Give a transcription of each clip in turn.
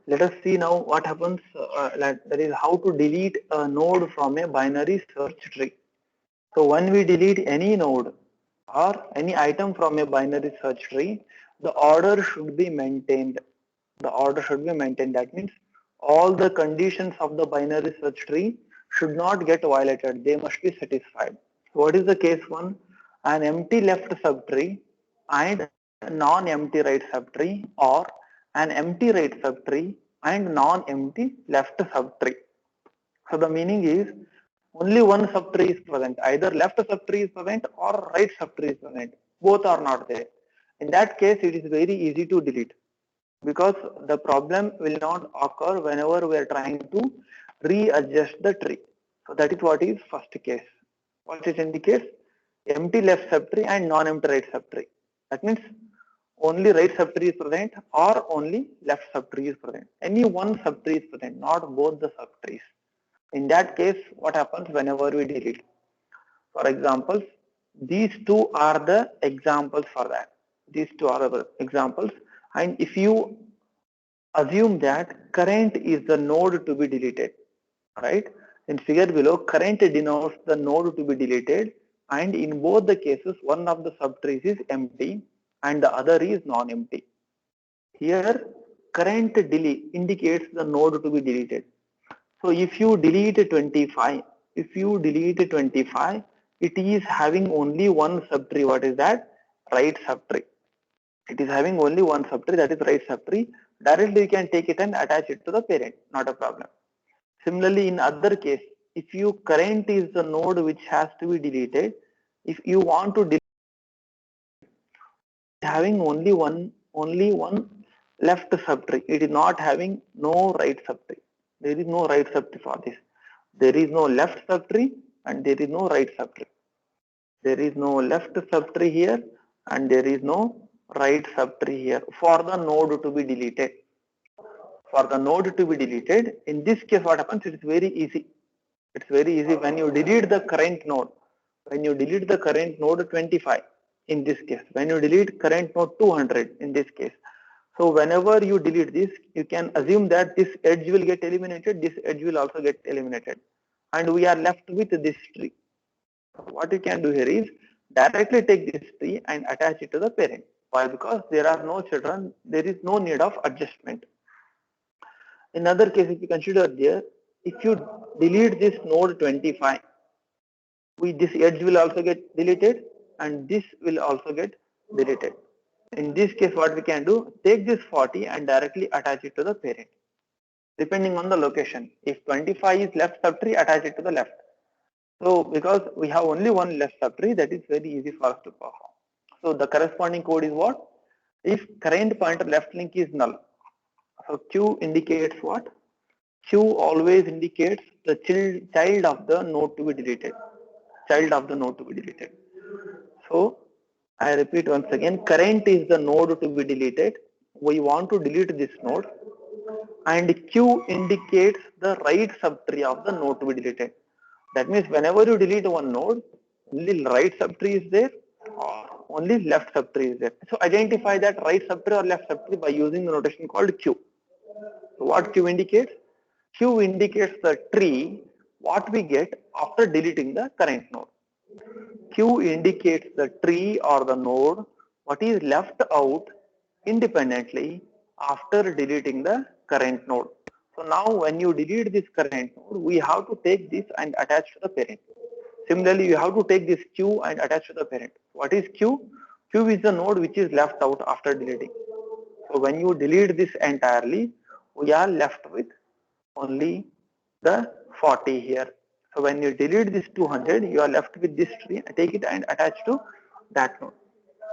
Let us see now what happens, that is how to delete a node from a binary search tree. So when we delete any node or any item from a binary search tree, the order should be maintained. The order should be maintained. That means all the conditions of the binary search tree should not get violated. They must be satisfied. What is the case one? An empty left subtree and non-empty right subtree, or an empty right subtree and non-empty left subtree. So the meaning is only one subtree is present. Either left subtree is present or right subtree is present. Both are not there. In that case, it is very easy to delete, because the problem will not occur whenever we are trying to readjust the tree. So that is what is first case. What it indicates? Empty left subtree and non-empty right subtree. That means only right subtree is present or only left subtree is present. Any one subtree is present, not both the subtrees. In that case, what happens whenever we delete? For examples, these two are the examples for that. These two are the examples. And if you assume that current is the node to be deleted, right? In figure below, current denotes the node to be deleted, and in both the cases, one of the subtrees is empty and the other is non-empty. Here, current delete indicates the node to be deleted. So if you delete 25, it is having only one subtree. What is that? Right subtree. It is having only one subtree, that is right subtree. Directly you can take it and attach it to the parent, not a problem. Similarly, in other case, if you current is the node which has to be deleted, if you want to delete, having only one left subtree. It is not having no right subtree. There is no right subtree for this. There is no left subtree and there is no right subtree. There is no left subtree here and there is no right subtree here for the node to be deleted. For the node to be deleted, in this case what happens? It is very easy. It's very easy when you delete the current node. When you delete the current node 25 in this case, when you delete current node 200 in this case. So whenever you delete this, you can assume that this edge will get eliminated, this edge will also get eliminated, and we are left with this tree. What you can do here is directly take this tree and attach it to the parent. Why? Because there are no children, there is no need of adjustment. In other case, if you consider there, if you delete this node 25, this edge will also get deleted and this will also get deleted. In this case, what we can do, take this 40 and directly attach it to the parent, depending on the location. If 25 is left subtree, attach it to the left. So because we have only one left subtree, that is very easy for us to perform. So the corresponding code is what? If current pointer left link is null. So Q indicates what? Q always indicates the child of the node to be deleted. Child of the node to be deleted. So I repeat once again, current is the node to be deleted. We want to delete this node, and Q indicates the right subtree of the node to be deleted. That means whenever you delete one node, only right subtree is there or only left subtree is there. So identify that right subtree or left subtree by using the notation called Q. So what Q indicates? Q indicates the tree what we get after deleting the current node. Q indicates the tree or the node what is left out independently after deleting the current node. So now when you delete this current node, we have to take this and attach to the parent. Similarly, you have to take this Q and attach to the parent. What is Q? Q is the node which is left out after deleting. So when you delete this entirely, we are left with only the 40 here. So when you delete this 200, you are left with this tree. Take it and attach to that node.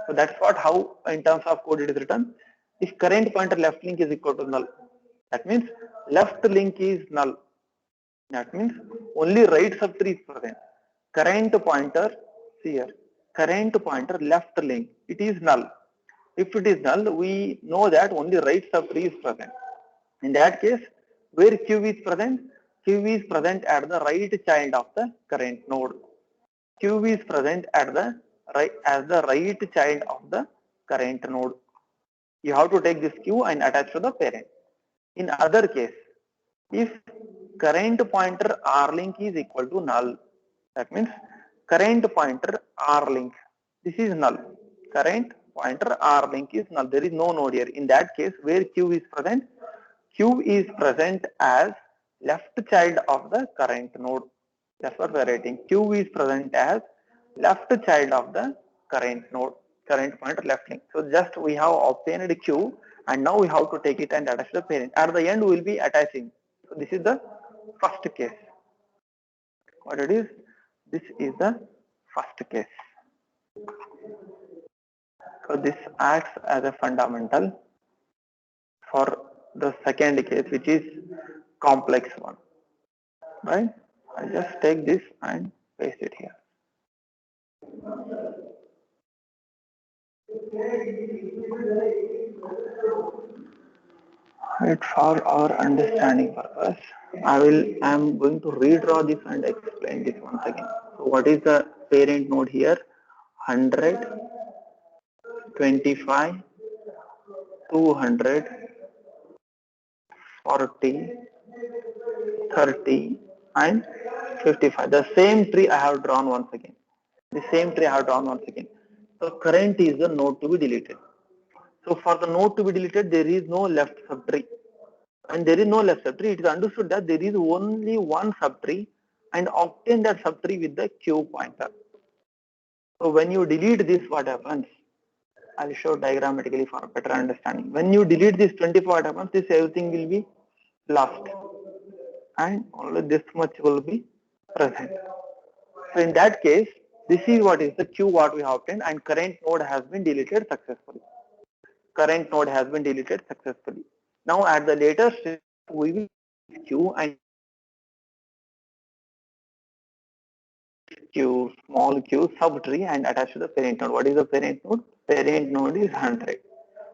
So that's what how in terms of code it is written. If current pointer left link is equal to null, that means left link is null. That means only right subtree is present. Current pointer, see here, current pointer left link, it is null. If it is null, we know that only right subtree is present. In that case, where Q is present? Q is present at the right child of the current node. Q is present at the right as the right child of the current node. You have to take this Q and attach to the parent. In other case, if current pointer R link is equal to null, that means current pointer R link, this is null. Current pointer R link is null. There is no node here. In that case, where Q is present? Q is present as left child of the current node. That's what we are writing. Q is present as left child of the current node, current pointer left link. So just we have obtained Q, and now we have to take it and attach the parent. At the end, we will be attaching. So this is the first case. What it is? This is the first case. So this acts as a fundamental for the second case, which is complex one. Right? I just take this and paste it here. Right, for our understanding purpose, I am going to redraw this and explain this once again. So what is the parent node here? 100, 25, 200, 40, 30 and 55. The same tree I have drawn once again. The same tree I have drawn once again. So current is the node to be deleted. So for the node to be deleted, there is no left subtree. And there is no left subtree. It is understood that there is only one subtree, and obtain that subtree with the Q pointer. So when you delete this, what happens? I'll show diagrammatically for better understanding. When you delete this 24, what happens? This everything will be lost, and only this much will be present. So in that case, this is what is the Q what we have obtained, and current node has been deleted successfully. Current node has been deleted successfully. Now at the later step, we will Q and Q, small q subtree and attach to the parent node. What is the parent node? Parent node is 100.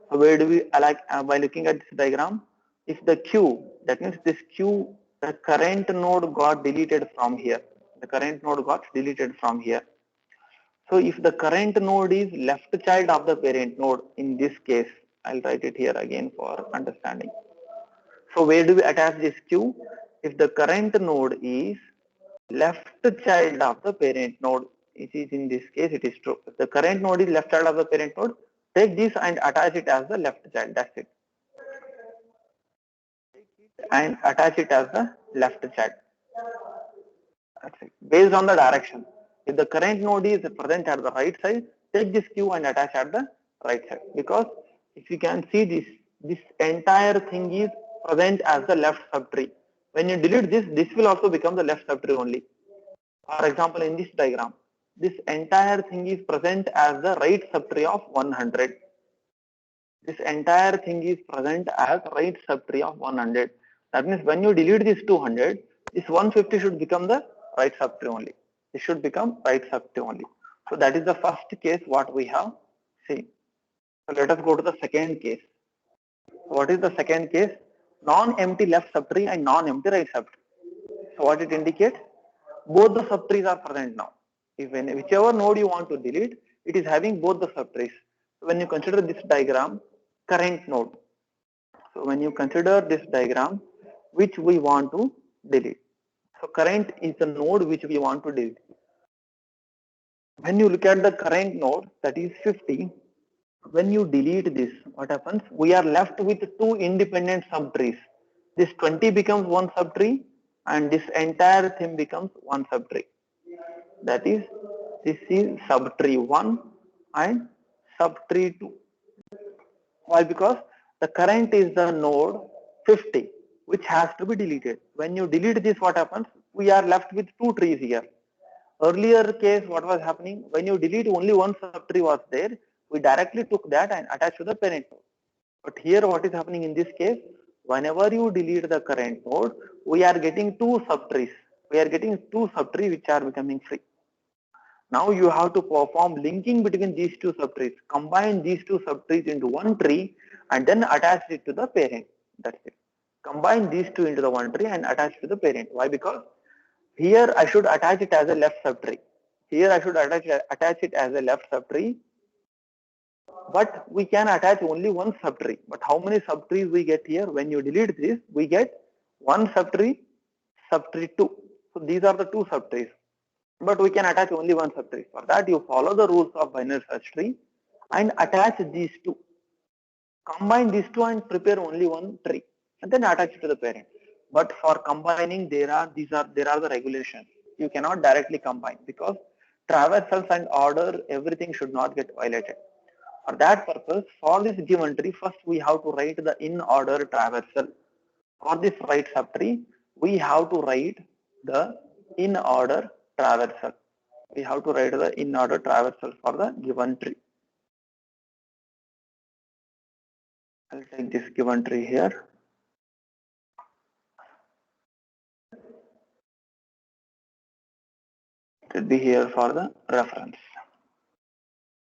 So where do we like by looking at this diagram? If the Q, that means this Q, the current node got deleted from here. The current node got deleted from here. So if the current node is left child of the parent node, in this case, I'll write it here again for understanding. So where do we attach this Q? If the current node is left child of the parent node, it is in this case it is true. If the current node is left child of the parent node, take this and attach it as the left child. That's it. Take it and attach it as the left child. That's it. Based on the direction. If the current node is present at the right side, take this Q and attach at the right side. Because if you can see this entire thing is present as the left subtree. When you delete this, this will also become the left subtree only. For example, in this diagram, this entire thing is present as the right subtree of 100. This entire thing is present as right subtree of 100. That means when you delete this 200, this 150 should become the right subtree only. It should become right subtree only. So that is the first case what we have seen. So let us go to the second case. What is the second case? Non-empty left subtree and non-empty right subtree. So what it indicates? Both the subtrees are present now. Whichever node you want to delete, it is having both the subtrees. So when you consider this diagram, current node. So when you consider this diagram, which we want to delete. So current is the node which we want to delete. When you look at the current node, that is 50, when you delete this, what happens? We are left with two independent subtrees. This 20 becomes one subtree and this entire thing becomes one subtree. That is, this is subtree 1 and subtree 2. Why? Because the current is the node 50, which has to be deleted. When you delete this, what happens? We are left with two trees here. Earlier case, what was happening? When you delete, only one subtree was there. We directly took that and attached to the parent node. But here what is happening in this case? Whenever you delete the current node, we are getting two subtrees. We are getting two subtrees which are becoming free. Now you have to perform linking between these two subtrees. Combine these two subtrees into one tree and then attach it to the parent. That's it. Combine these two into the one tree and attach to the parent. Why? Because here I should attach it as a left subtree. Here I should attach it as a left subtree. but we can attach only one subtree. But how many subtrees we get here? When you delete this, we get one subtree, subtree 2. So these are the two subtrees, but we can attach only one subtree. For that, you follow the rules of binary search tree and attach these two. Combine these two and prepare only one tree, and then attach it to the parent. But for combining, there are the regulations. You cannot directly combine because traversals and order, everything should not get violated. For that purpose, for this given tree, first we have to write the in order traversal. For this right subtree, we have to write the in order traversal. We have to write the in order traversal for the given tree. I'll take this given tree here. It will be here for the reference,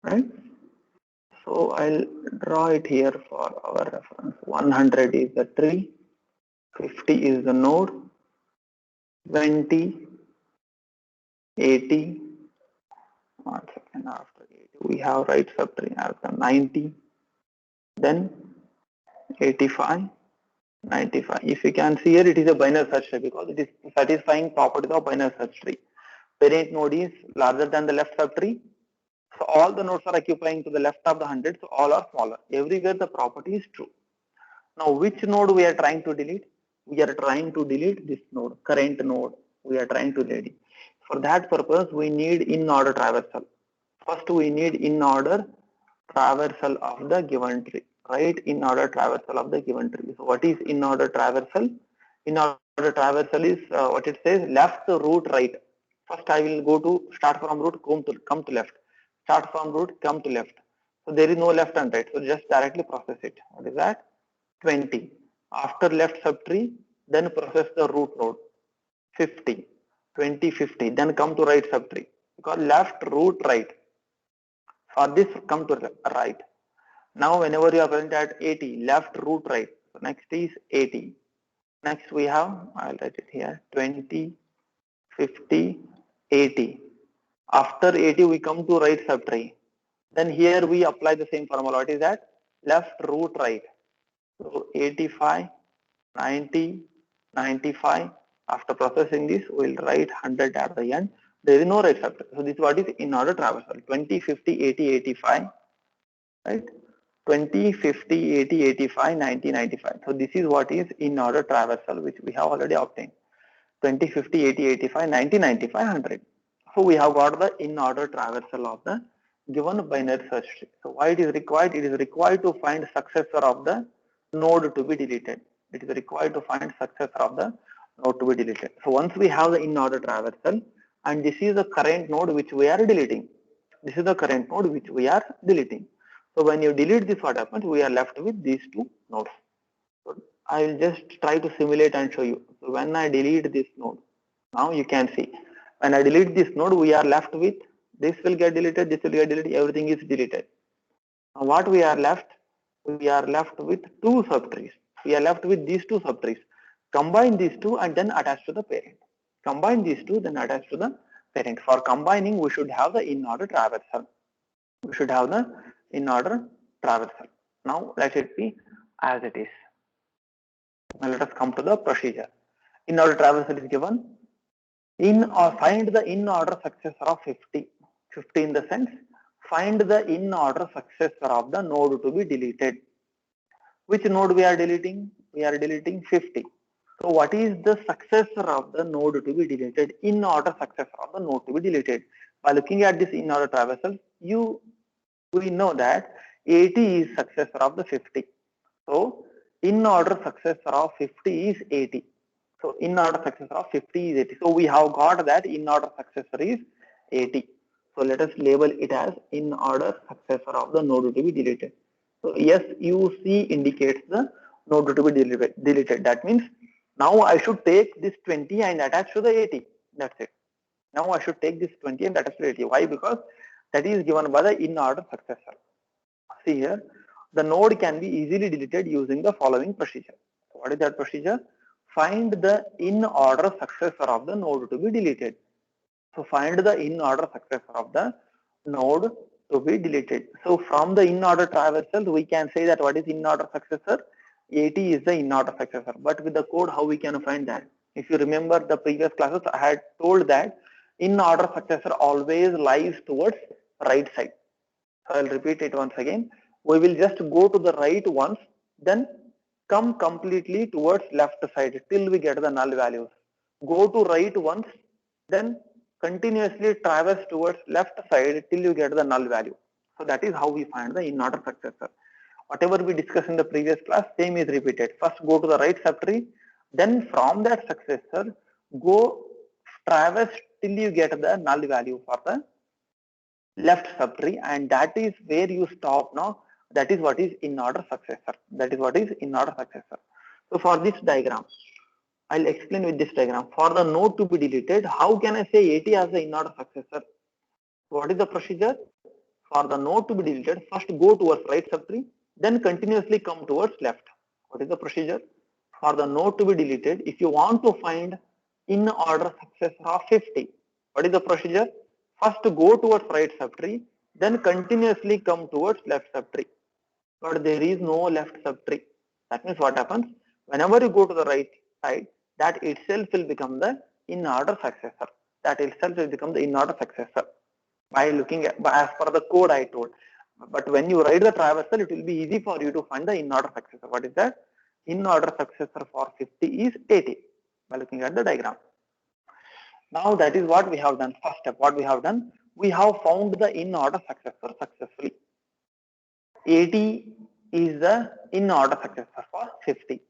right? So I'll draw it here for our reference. 100 is the tree, 50 is the node, 20, 80. 1 second, after 80 we have right subtree after 90, then 85, 95. If you can see here, it is a binary search tree because it is satisfying properties of binary search tree. Parent node is larger than the left subtree. So all the nodes are occupying to the left of the 100, so all are smaller. Everywhere the property is true. Now which node we are trying to delete? We are trying to delete this node, current node. We are trying to delete. For that purpose, we need in order traversal. First, we need in order traversal of the given tree. Right? In order traversal of the given tree. So what is in order traversal? In order traversal is what it says, left root right. First, I will go to start from root, come to left. Start from root, come to left. So there is no left and right. So just directly process it. What is that? 20. After left subtree, then process the root node. 50. 20, 50. Then come to right subtree. Because left, root, right. For this, come to right. Now, whenever you are present at 80, left, root, right. So next is 80. Next we have, I'll write it here, 20, 50, 80. After 80, we come to right subtree. Then here we apply the same formula. What is that? Left, root, right. So 85, 90, 95. After processing this, we will write 100 at the end. There is no right subtree. So this is what is in order traversal. 20, 50, 80, 85. Right? 20, 50, 80, 85, 90, 95. So this is what is in order traversal, which we have already obtained. 20, 50, 80, 85, 90, 95, 100. So we have got the in order traversal of the given binary search tree. So why it is required? It is required to find successor of the node to be deleted. It is required to find successor of the node to be deleted. So once we have the in order traversal, and this is the current node which we are deleting. This is the current node which we are deleting. So when you delete this, what happens? We are left with these two nodes. So I will just try to simulate and show you. So when I delete this node, now you can see. When I delete this node, we are left with this will get deleted, this will get deleted, everything is deleted. Now what we are left? We are left with two subtrees. We are left with these two subtrees. Combine these two and then attach to the parent. Combine these two, then attach to the parent. For combining, we should have the in order traversal. We should have the in order traversal. Now let it be as it is. Now let us come to the procedure. In order traversal is given. Find the in order successor of 50. 50 in the sense, find the in order successor of the node to be deleted. Which node we are deleting? We are deleting 50. So what is the successor of the node to be deleted? In order successor of the node to be deleted. By looking at this in order traversal, we know that 80 is successor of the 50. So in order successor of 50 is 80. So in order successor of 50 is 80. So we have got that in order successor is 80. So let us label it as in order successor of the node to be deleted. So yes, UC indicates the node to be deleted. That means now I should take this 20 and attach to the 80. That's it. Now I should take this 20 and attach to 80. Why? Because that is given by the in order successor. See here, the node can be easily deleted using the following procedure. What is that procedure? Find the in order successor of the node to be deleted. So find the in order successor of the node to be deleted. So from the in order traversal, we can say that what is in order successor? 80 is the in order successor. But with the code, how we can find that? If you remember the previous classes, I had told that in order successor always lies towards right side. So I'll repeat it once again. We will just go to the right once, then come completely towards left side till we get the null values. Go to right once, then continuously traverse towards left side till you get the null value. So that is how we find the in order successor. Whatever we discussed in the previous class, same is repeated. First go to the right subtree, then from that successor, go traverse till you get the null value for the left subtree, and that is where you stop now. That is what is in order successor. That is what is in order successor. So for this diagram, I'll explain with this diagram. For the node to be deleted, how can I say 80 as the in order successor? What is the procedure? For the node to be deleted, first go towards right subtree, then continuously come towards left. What is the procedure? For the node to be deleted, if you want to find in order successor of 50, what is the procedure? First go towards right subtree, then continuously come towards left subtree. But there is no left subtree. That means what happens? Whenever you go to the right side, that itself will become the in order successor. That itself will become the in order successor by looking at as per the code I told. But when you write the traversal, it will be easy for you to find the in order successor. What is that? In order successor for 50 is 80 by looking at the diagram. Now that is what we have done. First step, what we have done, we have found the in order successor successfully. 80 is the in order successor for 50.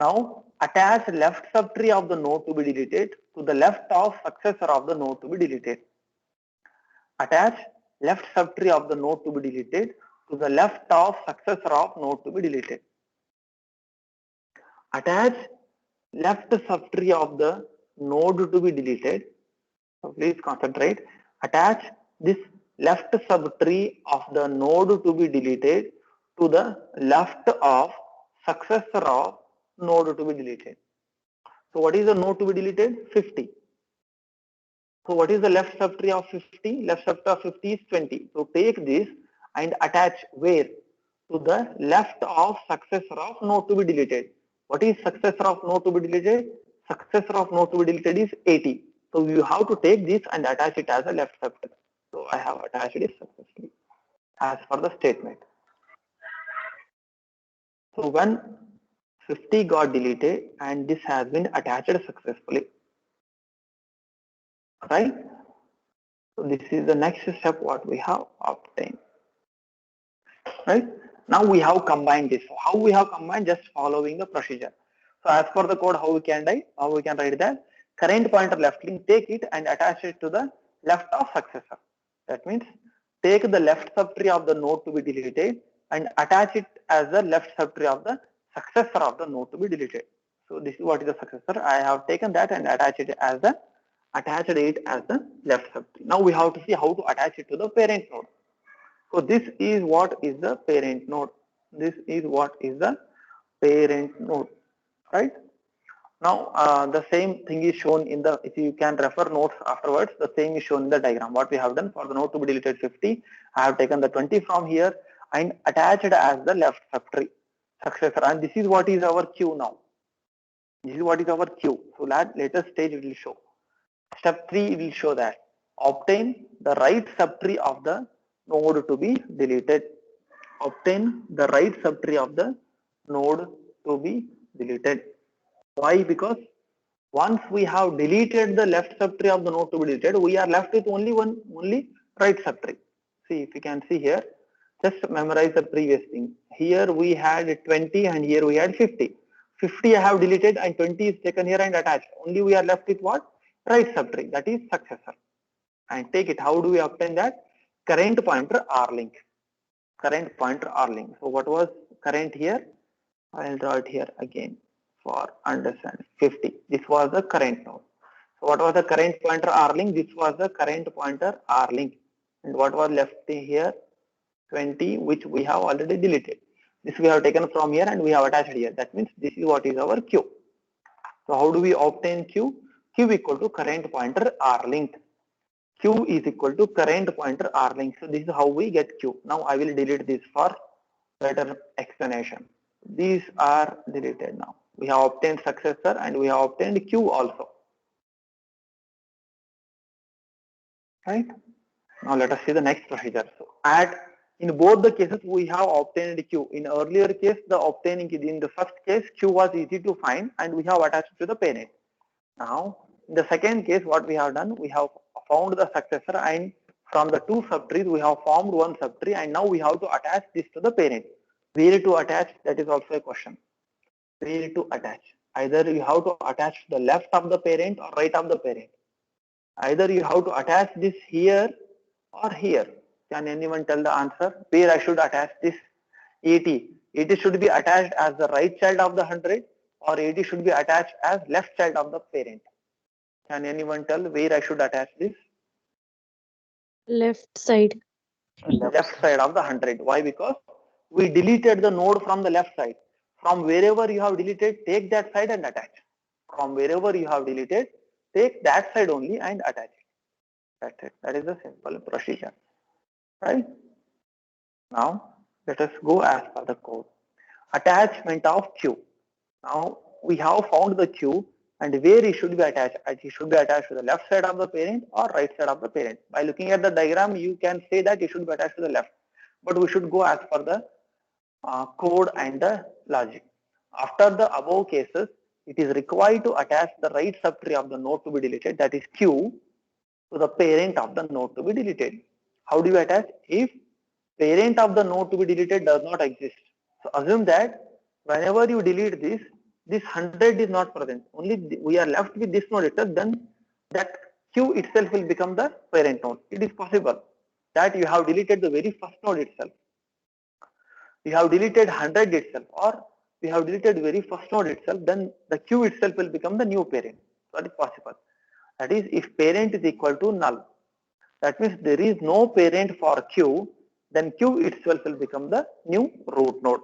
Now attach left subtree of the node to be deleted to the left of successor of the node to be deleted. Attach left subtree of the node to be deleted to the left of successor of node to be deleted. Attach left subtree of the node to be deleted. So please concentrate. Attach this left subtree of the node to be deleted to the left of successor of node to be deleted. So what is the node to be deleted? 50. So what is the left subtree of 50? Left subtree of 50 is 20. So take this and attach where? To the left of successor of node to be deleted. What is successor of node to be deleted? Successor of node to be deleted is 80. So you have to take this and attach it as a left subtree. So I have attached it successfully as per the statement. So when 50 got deleted and this has been attached successfully. Right? So this is the next step what we have obtained. Right? Now we have combined this. How we have combined? Just following the procedure. So as per the code, how we can write that current pointer left link, take it and attach it to the left of successor. That means take the left subtree of the node to be deleted and attach it as the left subtree of the successor of the node to be deleted. So this is what is the successor. I have taken that and attached it as the left subtree. Now we have to see how to attach it to the parent node. So this is what is the parent node. This is what is the parent node, right? Now the same thing is shown in the, if you can refer notes afterwards, the same is shown in the diagram. What we have done for the node to be deleted 50, I have taken the 20 from here and attached as the left subtree successor, and this is what is our queue now. This is what is our queue. So later stage it will show. Step 3 will show that obtain the right subtree of the node to be deleted. Obtain the right subtree of the node to be deleted. Why? Because once we have deleted the left subtree of the node to be deleted, we are left with only right subtree. See, if you can see here, just memorize the previous thing. Here we had 20 and here we had 50. 50 I have deleted and 20 is taken here and attached. Only we are left with what? Right subtree, that is successor. And take it. How do we obtain that? Current pointer R link. Current pointer R link. So what was current here? I'll draw it here again for understanding. 50. This was the current node. So what was the current pointer R link? This was the current pointer R link. And what was left here? 20, which we have already deleted. This we have taken from here and we have attached here. That means this is what is our Q. So how do we obtain Q? Q equal to current pointer R link. Q is equal to current pointer R length. So this is how we get Q. Now I will delete this for better explanation. These are deleted now. We have obtained successor and we have obtained Q also. Right? Now let us see the next procedure. So in both the cases we have obtained Q. In earlier case, the obtaining in the first case Q was easy to find and we have attached to the parent. Now in the second case, what we have done, we have found the successor and from the two subtrees we have formed one subtree and now we have to attach this to the parent. Where to attach, that is also a question. Where to attach? Either you have to attach to the left of the parent or right of the parent. Either you have to attach this here or here. Can anyone tell the answer? Where I should attach this 80? 80 should be attached as the right child of the 100 or 80 should be attached as left child of the parent. Can anyone tell where I should attach this? Left side. Left side of the 100. Why? Because we deleted the node from the left side. From wherever you have deleted, take that side and attach. From wherever you have deleted, take that side only and attach it. That's it. That is the simple procedure. Right? Now let us go as per the code. Attachment of Q. Now we have found the Q and where it should be attached. It should be attached to the left side of the parent or right side of the parent. By looking at the diagram, you can say that it should be attached to the left. But we should go as per the code and the logic. After the above cases, it is required to attach the right subtree of the node to be deleted, that is Q, to the parent of the node to be deleted. How do you attach? If parent of the node to be deleted does not exist. So assume that whenever you delete this 100 is not present. Only we are left with this node itself, then that Q itself will become the parent node. It is possible that you have deleted the very first node itself. You have deleted 100 itself or we have deleted the very first node itself, then the Q itself will become the new parent. So that is possible. That is if parent is equal to null. That means there is no parent for Q, then Q itself will become the new root node.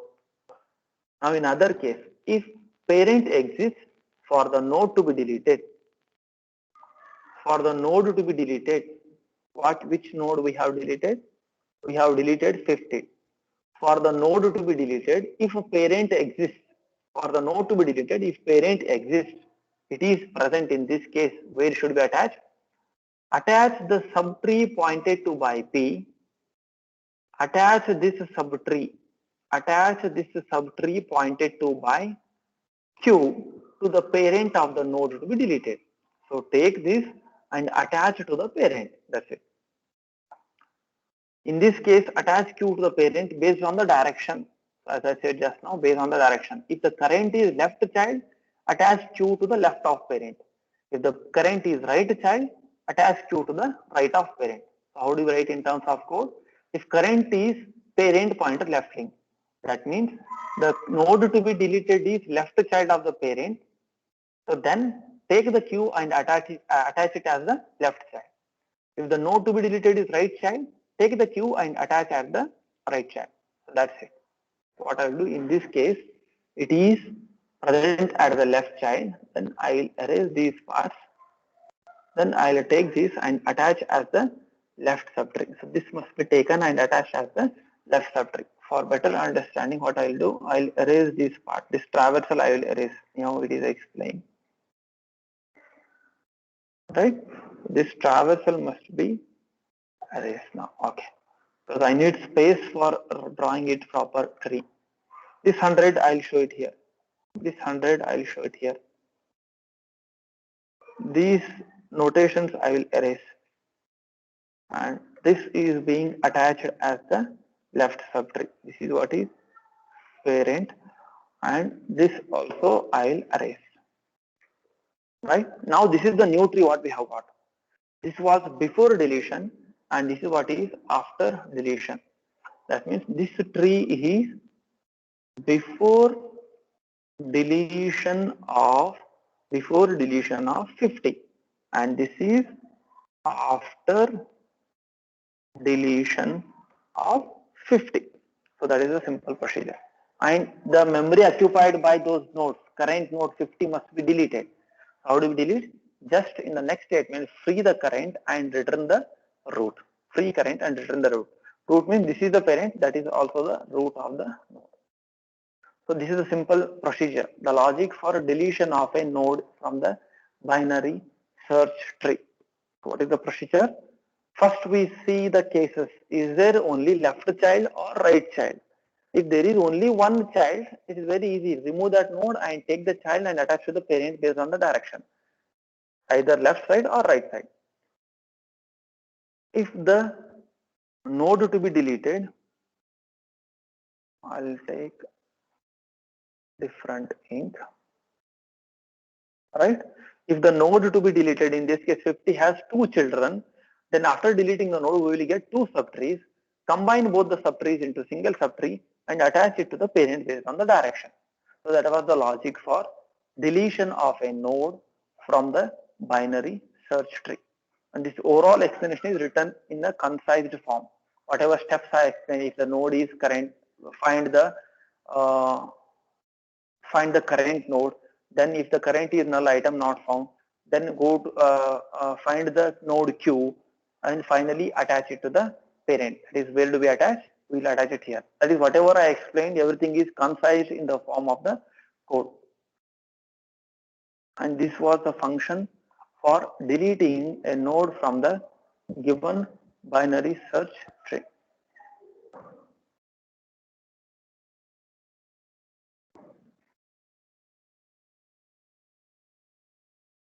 Now in other case, if parent exists for the node to be deleted, which node we have deleted? We have deleted 50. For the node to be deleted, if a parent exists, for the node to be deleted, if parent exists, it is present in this case, where should be attached? Attach the subtree pointed to by P, attach this subtree pointed to by Q to the parent of the node to be deleted. So take this and attach to the parent, that's it. In this case, attach Q to the parent based on the direction. As I said just now, based on the direction. If the current is left child, attach Q to the left of parent. If the current is right child, attach Q to the right of parent. So how do we write in terms of code? If current is parent pointer left link, that means the node to be deleted is left child of the parent. So then take the Q and attach it as the left child. If the node to be deleted is right child, take the Q and attach at the right child. So that's it. What I will do in this case, it is present at the left child. Then I will erase these parts. Then I will take this and attach as the left subtree. So this must be taken and attached as the left subtree. For better understanding, what I will do, I will erase this part. This traversal I will erase. Now it is explained. Right? This traversal must be erased now. Okay. Because I need space for drawing it proper tree. This 100 I will show it here. This 100 I will show it here. These notations I will erase. And this is being attached as the left subtree. This is what is parent. And this also I will erase. Right? Now this is the new tree what we have got. This was before deletion and this is what is after deletion. That means this tree is before deletion of 50 and this is after deletion of 50. So that is a simple procedure. And the memory occupied by those nodes, current node 50 must be deleted. How do we delete? just in the next statement free the current and return the root. Free current and return the root. Root means this is the parent, that is also the root of the node. So this is a simple procedure. The logic for deletion of a node from the binary search tree. What is the procedure? First we see the cases. Is there only left child or right child? If there is only one child, it is very easy. Remove that node and take the child and attach to the parent based on the direction, either left side or right side. If the node to be deleted, I'll take different ink, right? If the node to be deleted, in this case 50 has two children, then after deleting the node we will get two subtrees, combine both the subtrees into single subtree and attach it to the parent based on the direction. So that was the logic for deletion of a node from the binary search tree. And this overall explanation is written in a concised form. Whatever steps I explained, if the node is current, find the current node. Then if the current is null, item not found, then go to find the node Q and finally attach it to the parent. That is, where do we attach? We will attach it here. That is, whatever I explained, everything is concise in the form of the code. And this was the function for deleting a node from the given binary search tree.